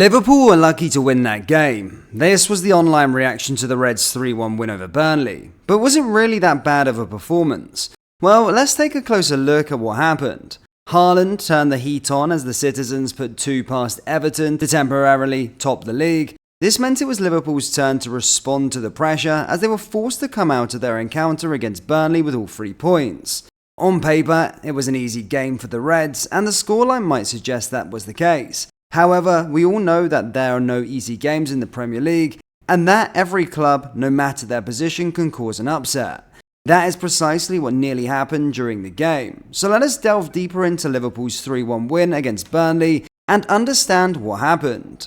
Liverpool were lucky to win that game. This was the online reaction to the Reds' 3-1 win over Burnley, but was it really that bad of a performance? Well, let's take a closer look at what happened. Haaland turned the heat on as the citizens put 2 past Everton to temporarily top the league. This meant it was Liverpool's turn to respond to the pressure as they were forced to come out of their encounter against Burnley with all 3 points. On paper, it was an easy game for the Reds, and the scoreline might suggest that was the case. However, we all know that there are no easy games in the Premier League, and that every club, no matter their position, can cause an upset. That is precisely what nearly happened during the game. So let us delve deeper into Liverpool's 3-1 win against Burnley and understand what happened.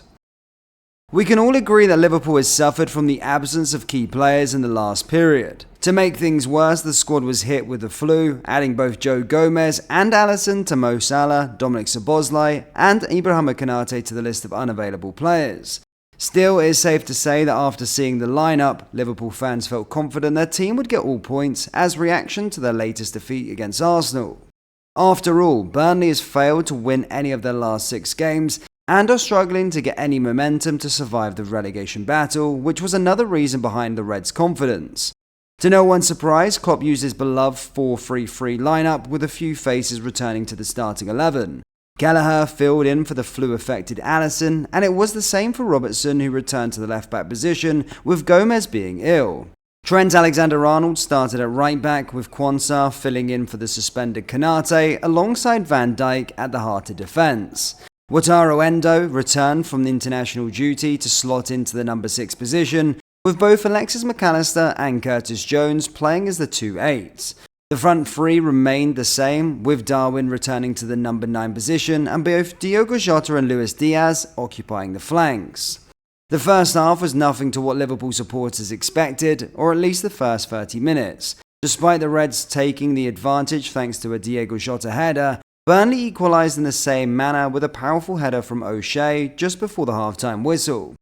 We can all agree that Liverpool has suffered from the absence of key players in the last period. To make things worse, the squad was hit with the flu, adding both Joe Gomez and Alisson to Mo Salah, Dominic Szoboszlai, and Ibrahim Konate to the list of unavailable players. Still, it is safe to say that after seeing the lineup, Liverpool fans felt confident their team would get all points as reaction to their latest defeat against Arsenal. After all, Burnley has failed to win any of their last 6 games and are struggling to get any momentum to survive the relegation battle, which was another reason behind the Reds' confidence. To no one's surprise, Klopp used his beloved 4-3-3 lineup with a few faces returning to the starting 11. Kelleher filled in for the flu-affected Alisson, and it was the same for Robertson, who returned to the left-back position, with Gomez being ill. Trent Alexander-Arnold started at right-back, with Quansah filling in for the suspended Konate, alongside Van Dijk at the heart of defence. Wataru Endo returned from international duty to slot into the number 6 position, with both Alexis McAllister and Curtis Jones playing as the 2-8s. The front 3 remained the same, with Darwin returning to the number 9 position and both Diogo Jota and Luis Diaz occupying the flanks. The first half was nothing to what Liverpool supporters expected, or at least the first 30 minutes. Despite the Reds taking the advantage thanks to a Diogo Jota header, Burnley equalised in the same manner with a powerful header from O'Shea just before the half-time whistle.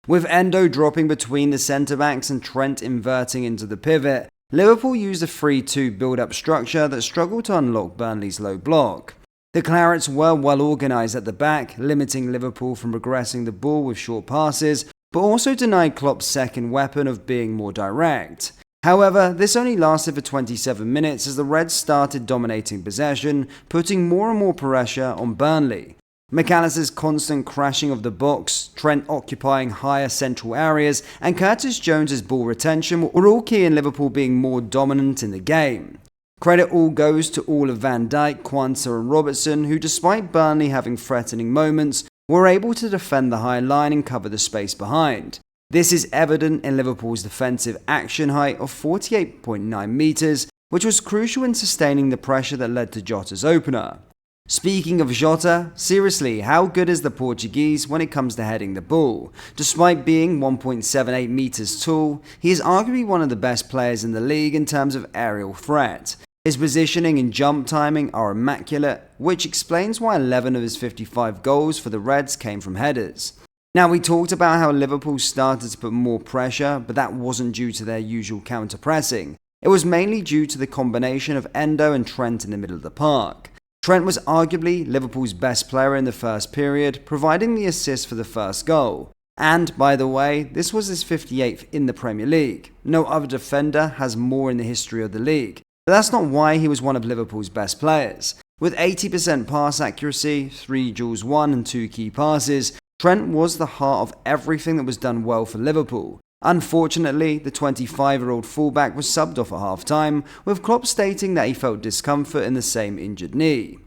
With Endo dropping between the centre-backs and Trent inverting into the pivot, Liverpool used a 3-2 build-up structure that struggled to unlock Burnley's low block. The Clarets were well organised at the back, limiting Liverpool from progressing the ball with short passes, but also denied Klopp's second weapon of being more direct. However, this only lasted for 27 minutes as the Reds started dominating possession, putting more and more pressure on Burnley. McAllister's constant crashing of the box, Trent occupying higher central areas, and Curtis Jones' ball retention were all key in Liverpool being more dominant in the game. Credit all goes to all of Van Dijk, Quansah and Robertson, who despite Burnley having threatening moments, were able to defend the high line and cover the space behind. This is evident in Liverpool's defensive action height of 48.9 metres, which was crucial in sustaining the pressure that led to Jota's opener. Speaking of Jota, seriously, how good is the Portuguese when it comes to heading the ball? Despite being 1.78 metres tall, he is arguably one of the best players in the league in terms of aerial threat. His positioning and jump timing are immaculate, which explains why 11 of his 55 goals for the Reds came from headers. Now, we talked about how Liverpool started to put more pressure, but that wasn't due to their usual counter-pressing. It was mainly due to the combination of Endo and Trent in the middle of the park. Trent was arguably Liverpool's best player in the first period, providing the assist for the first goal. And, by the way, this was his 58th in the Premier League. No other defender has more in the history of the league. But that's not why he was one of Liverpool's best players. With 80% pass accuracy, 3 duels won and 2 key passes, Trent was the heart of everything that was done well for Liverpool. Unfortunately, the 25-year-old fullback was subbed off at half-time, with Klopp stating that he felt discomfort in the same injured knee.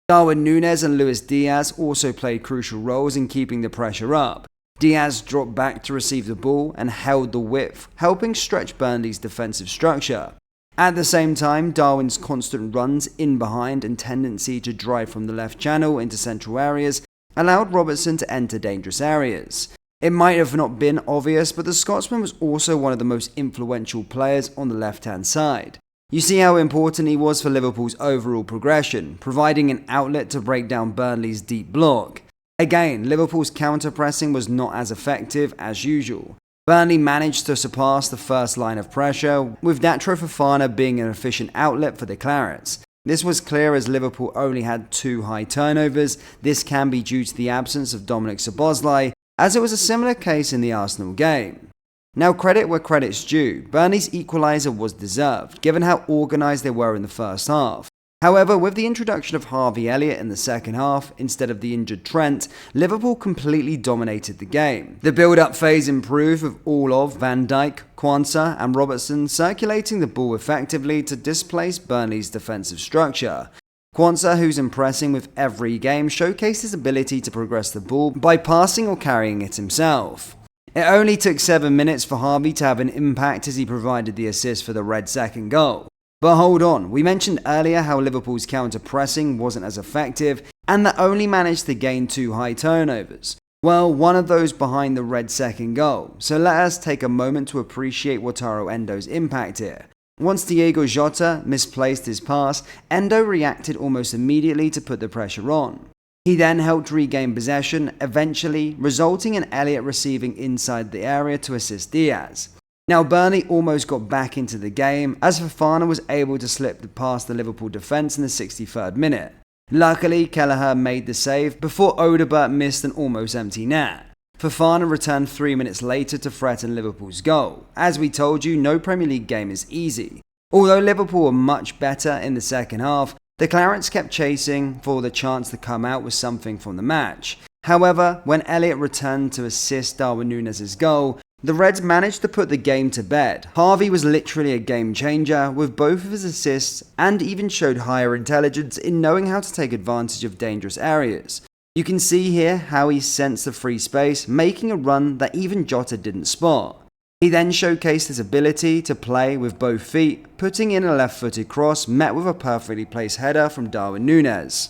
Darwin Núñez and Luis Diaz also played crucial roles in keeping the pressure up. Diaz dropped back to receive the ball and held the width, helping stretch Burnley's defensive structure. At the same time, Darwin's constant runs in behind and tendency to drive from the left channel into central areas allowed Robertson to enter dangerous areas. It might have not been obvious, but the Scotsman was also one of the most influential players on the left-hand side. You see how important he was for Liverpool's overall progression, providing an outlet to break down Burnley's deep block. Again, Liverpool's counter-pressing was not as effective as usual. Burnley managed to surpass the first line of pressure, with Datro Fofana being an efficient outlet for the Clarets. This was clear as Liverpool only had 2 high turnovers. This can be due to the absence of Dominic Szoboszlai, as it was a similar case in the Arsenal game. Now, credit where credit's due, Burnley's equaliser was deserved, given how organised they were in the first half. However, with the introduction of Harvey Elliot in the second half, instead of the injured Trent, Liverpool completely dominated the game. The build-up phase improved with all of Van Dijk, Quansah and Robertson circulating the ball effectively to displace Burnley's defensive structure. Quansah, who's impressing with every game, showcased his ability to progress the ball by passing or carrying it himself. It only took 7 minutes for Harvey to have an impact as he provided the assist for the Reds' second goal. But hold on, we mentioned earlier how Liverpool's counter-pressing wasn't as effective and that only managed to gain 2 high turnovers. Well, one of those behind the Reds' second goal, so let us take a moment to appreciate Wataru Endo's impact here. Once Diogo Jota misplaced his pass, Endo reacted almost immediately to put the pressure on. He then helped regain possession, eventually resulting in Elliot receiving inside the area to assist Diaz. Now, Burnley almost got back into the game as Fofana was able to slip past the Liverpool defence in the 63rd minute. Luckily, Kelleher made the save before Odegaard missed an almost empty net. Fofana returned 3 minutes later to threaten Liverpool's goal. As we told you, no Premier League game is easy. Although Liverpool were much better in the second half, the Clarets kept chasing for the chance to come out with something from the match. However, when Elliot returned to assist Darwin Núñez's goal, the Reds managed to put the game to bed. Harvey was literally a game changer with both of his assists and even showed higher intelligence in knowing how to take advantage of dangerous areas. You can see here how he sensed the free space, making a run that even Jota didn't spot. He then showcased his ability to play with both feet, putting in a left-footed cross met with a perfectly placed header from Darwin Núñez.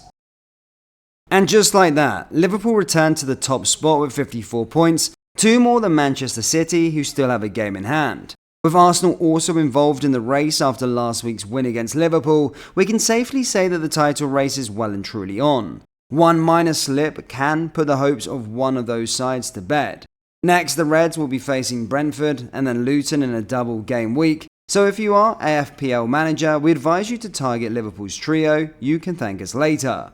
And just like that, Liverpool returned to the top spot with 54 points, 2 more than Manchester City, who still have a game in hand. With Arsenal also involved in the race after last week's win against Liverpool, we can safely say that the title race is well and truly on. One minor slip can put the hopes of one of those sides to bed. Next, the Reds will be facing Brentford and then Luton in a double game week, so if you are AFPL manager, we advise you to target Liverpool's trio. You can thank us later.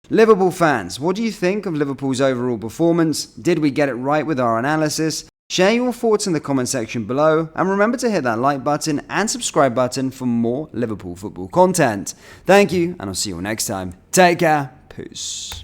Liverpool fans, what do you think of Liverpool's overall performance? Did we get it right with our analysis? Share your thoughts in the comment section below, and remember to hit that like button and subscribe button for more Liverpool football content. Thank you, and I'll see you all next time. Take care. Peace.